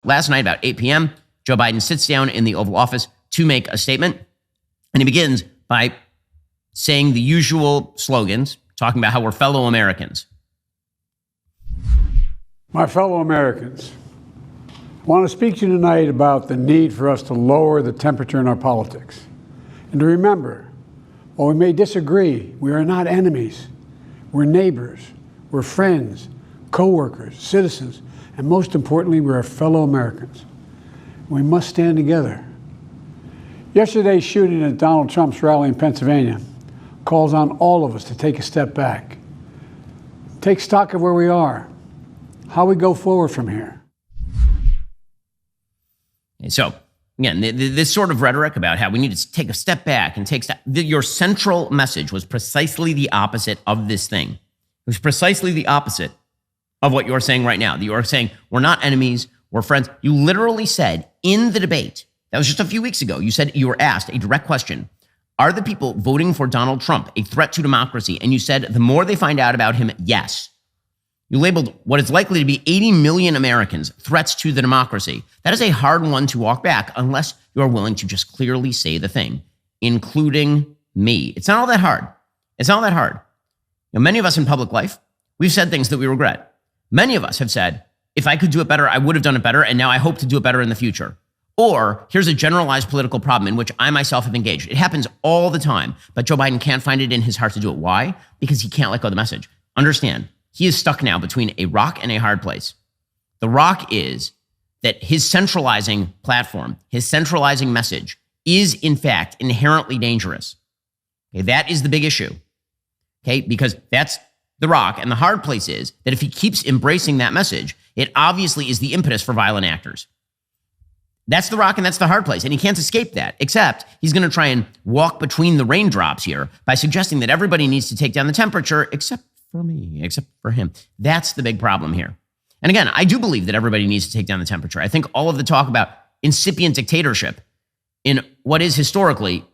Last night, about 8 p.m., Joe Biden sits down in the Oval Office to make a statement, and he begins by saying the usual slogans, talking about how we're fellow Americans. My fellow Americans, I want to speak to you tonight about the need for us to lower the temperature in our politics. And to remember, while we may disagree, we are not enemies. We're neighbors, we're friends, co-workers, citizens, and most importantly, we're fellow Americans. We must stand together. Yesterday's shooting at Donald Trump's rally in Pennsylvania calls on all of us to take a step back, take stock of where we are, how we go forward from here. So, again, this sort of rhetoric about how we need to take a step back and your central message was precisely the opposite of this thing. It was precisely the opposite of what you're saying right now. You're saying we're not enemies, we're friends. You literally said in the debate, that was just a few weeks ago, you said you were asked a direct question. Are the people voting for Donald Trump a threat to democracy? And you said the more they find out about him, yes. You labeled what is likely to be 80 million Americans threats to the democracy. That is a hard one to walk back unless you are willing to just clearly say the thing, including me. It's not all that hard. It's not all that hard. You know, many of us in public life, we've said things that we regret. Many of us have said, if I could do it better, I would have done it better, and now I hope to do it better in the future. Or here's a generalized political problem in which I myself have engaged. It happens all the time, but Joe Biden can't find it in his heart to do it. Why? Because he can't let go of the message. Understand, he is stuck now between a rock and a hard place. The rock is that his centralizing platform, his centralizing message is in fact inherently dangerous. Okay, that is the big issue. Okay, because that's the rock, and the hard place is that if he keeps embracing that message, it obviously is the impetus for violent actors. That's the rock and that's the hard place, and he can't escape that, except he's going to try and walk between the raindrops here by suggesting that everybody needs to take down the temperature except for me, except for him. That's the big problem here. And again, I do believe that everybody needs to take down the temperature. I think all of the talk about incipient dictatorship in what is historically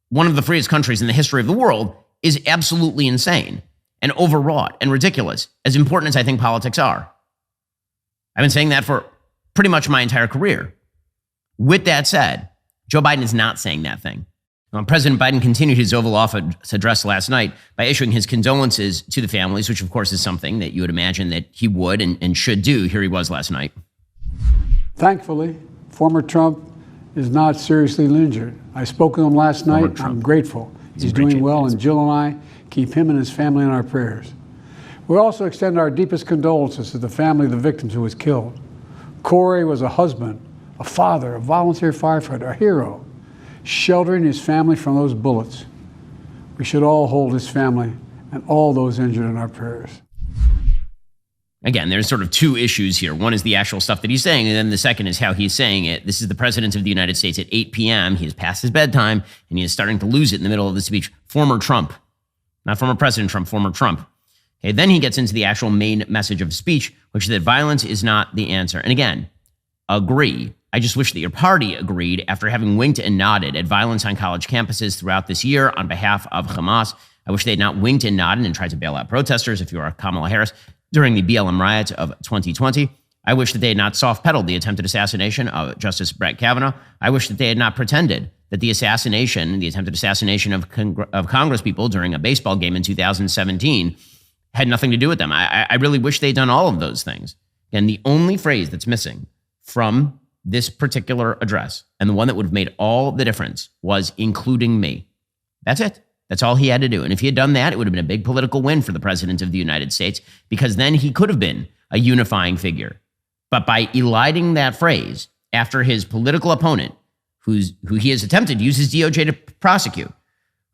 one of the freest countries in the history of the world is absolutely insane and overwrought and ridiculous, as important as I think politics are. I've been saying that for pretty much my entire career. With that said, Joe Biden is not saying that thing. President Biden continued his Oval Office address last night by issuing his condolences to the families, which of course is something that you would imagine that he would and should do. Here he was last night. Thankfully, former Trump is not seriously injured. I spoke with him last night. I'm grateful. He's doing well, and Jill and I keep him and his family in our prayers. We also extend our deepest condolences to the family of the victims who was killed. Corey was a husband, a father, a volunteer firefighter, a hero, sheltering his family from those bullets. We should all hold his family and all those injured in our prayers. Again, there's sort of two issues here. One is the actual stuff that he's saying, and then the second is how he's saying it. This is the President of the United States at 8 p.m. He is past his bedtime, and he is starting to lose it in the middle of the speech. Former Trump. Not former President Trump, former Trump. Okay, then he gets into the actual main message of his speech, which is that violence is not the answer. And again, agree. I just wish that your party agreed after having winked and nodded at violence on college campuses throughout this year on behalf of Hamas. I wish they had not winked and nodded and tried to bail out protesters if you are Kamala Harris during the BLM riots of 2020. I wish that they had not soft-pedaled the attempted assassination of Justice Brett Kavanaugh. I wish that they had not pretended that the attempted assassination of Congress people during a baseball game in 2017 had nothing to do with them. I really wish they'd done all of those things. And the only phrase that's missing from this particular address, and the one that would have made all the difference, was including me. That's it. That's all he had to do. And if he had done that, it would have been a big political win for the President of the United States, because then he could have been a unifying figure. But by eliding that phrase after his political opponent, who he has attempted to use his DOJ to prosecute,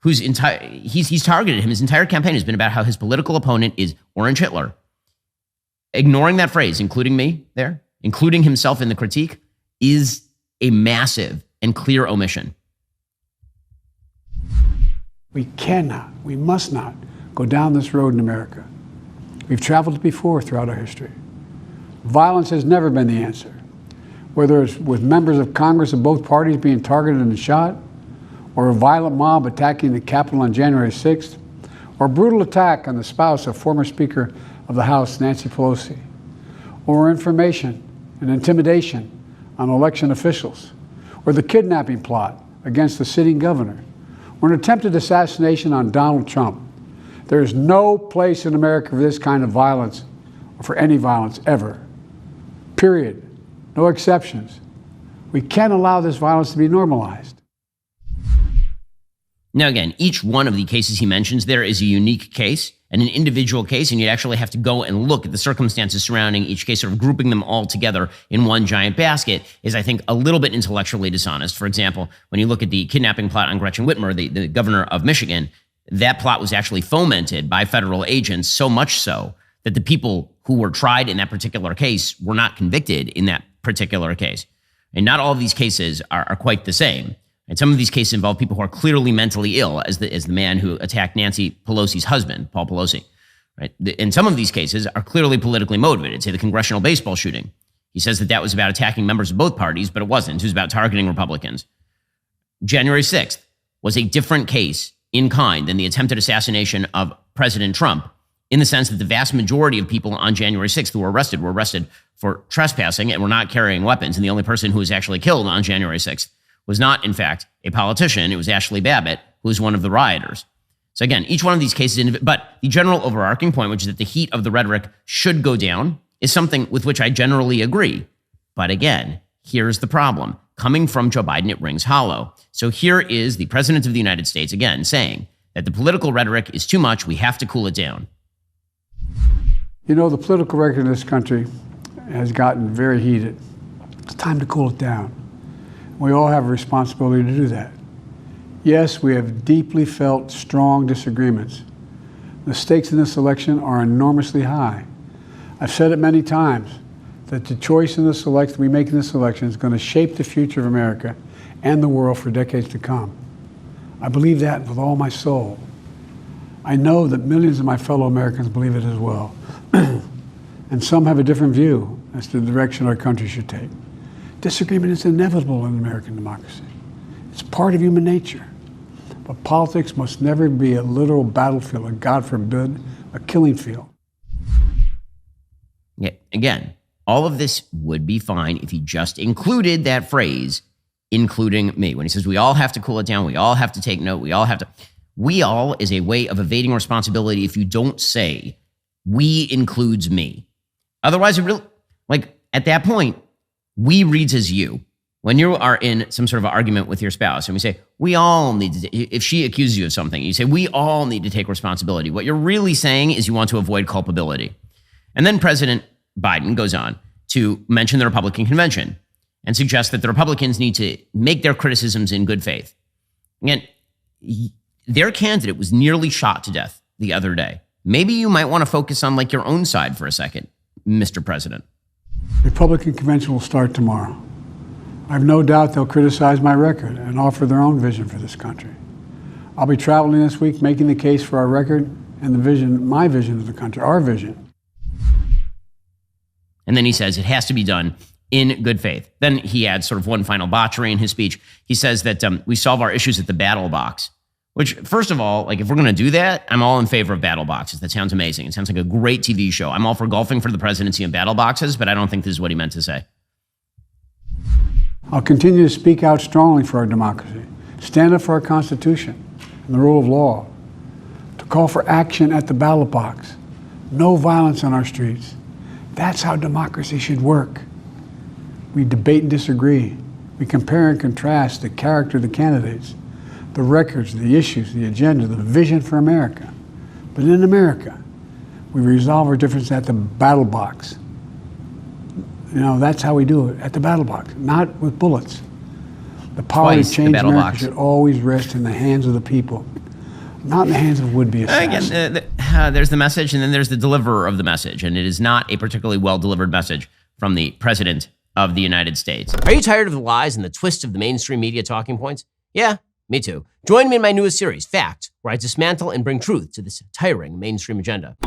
he's targeted him. His entire campaign has been about how his political opponent is Orange Hitler. Ignoring that phrase, including me there, including himself in the critique, is a massive and clear omission. We cannot, we must not go down this road in America. We've traveled it before throughout our history. Violence has never been the answer. Whether it's with members of Congress of both parties being targeted and shot, or a violent mob attacking the Capitol on January 6th, or a brutal attack on the spouse of former Speaker of the House, Nancy Pelosi, or information and intimidation on election officials, or the kidnapping plot against the sitting governor, or an attempted assassination on Donald Trump. There is no place in America for this kind of violence, or for any violence ever. Period. No exceptions. We can't allow this violence to be normalized. Now, again, each one of the cases he mentions there is a unique case and an individual case, and you'd actually have to go and look at the circumstances surrounding each case. Sort of grouping them all together in one giant basket is, I think, a little bit intellectually dishonest. For example, when you look at the kidnapping plot on Gretchen Whitmer, the governor of Michigan, that plot was actually fomented by federal agents, so much so that the people who were tried in that particular case were not convicted in that particular case. And not all of these cases are quite the same. And some of these cases involve people who are clearly mentally ill, as the man who attacked Nancy Pelosi's husband, Paul Pelosi. Right? And some of these cases are clearly politically motivated. Say the congressional baseball shooting. He says that was about attacking members of both parties, but it wasn't. It was about targeting Republicans. January 6th was a different case in kind than the attempted assassination of President Trump, in the sense that the vast majority of people on January 6th who were arrested for trespassing and were not carrying weapons. And the only person who was actually killed on January 6th was not, in fact, a politician. It was Ashley Babbitt, who was one of the rioters. So again, each one of these cases, but the general overarching point, which is that the heat of the rhetoric should go down, is something with which I generally agree. But again, here's the problem. Coming from Joe Biden, it rings hollow. So here is the President of the United States, again, saying that the political rhetoric is too much. We have to cool it down. You know, the political record in this country has gotten very heated. It's time to cool it down. We all have a responsibility to do that. Yes, we have deeply felt strong disagreements. The stakes in this election are enormously high. I've said it many times that the choice in this election we make in this election is going to shape the future of America and the world for decades to come. I believe that with all my soul. I know that millions of my fellow Americans believe it as well. And some have a different view as to the direction our country should take. Disagreement is inevitable in American democracy. It's part of human nature. But politics must never be a literal battlefield, or God forbid, a killing field. Yeah, again, all of this would be fine if he just included that phrase, including me. When he says we all have to cool it down, we all have to take note, we all have to. We all is a way of evading responsibility if you don't say we includes me. Otherwise, it really, at that point, we reads as you. When you are in some sort of argument with your spouse and we say, we all need to, if she accuses you of something, you say, we all need to take responsibility. What you're really saying is you want to avoid culpability. And then President Biden goes on to mention the Republican convention and suggest that the Republicans need to make their criticisms in good faith. Again, their candidate was nearly shot to death the other day. Maybe you might want to focus on your own side for a second, Mr. President. The Republican convention will start tomorrow. I have no doubt they'll criticize my record and offer their own vision for this country. I'll be traveling this week making the case for our record and the vision, my vision of the country, our vision. And then he says it has to be done in good faith. Then he adds sort of one final botchery in his speech. He says that we solve our issues at the battle box, which, first of all, if we're going to do that, I'm all in favor of battle boxes. That sounds amazing. It sounds like a great TV show. I'm all for golfing for the presidency and battle boxes, but I don't think this is what he meant to say. I'll continue to speak out strongly for our democracy, stand up for our Constitution and the rule of law, to call for action at the ballot box, no violence on our streets. That's how democracy should work. We debate and disagree. We compare and contrast the character of the candidates, the records, the issues, the agenda, the vision for America. But in America, we resolve our differences at the battle box. That's how we do it, at the battle box, not with bullets. The power to change America should always rest in the hands of the people, not in the hands of would-be assassins. Again, there's the message, and then there's the deliverer of the message, and it is not a particularly well-delivered message from the President of the United States. Are you tired of the lies and the twists of the mainstream media talking points? Yeah, me too. Join me in my newest series, Fact, where I dismantle and bring truth to this tiring mainstream agenda.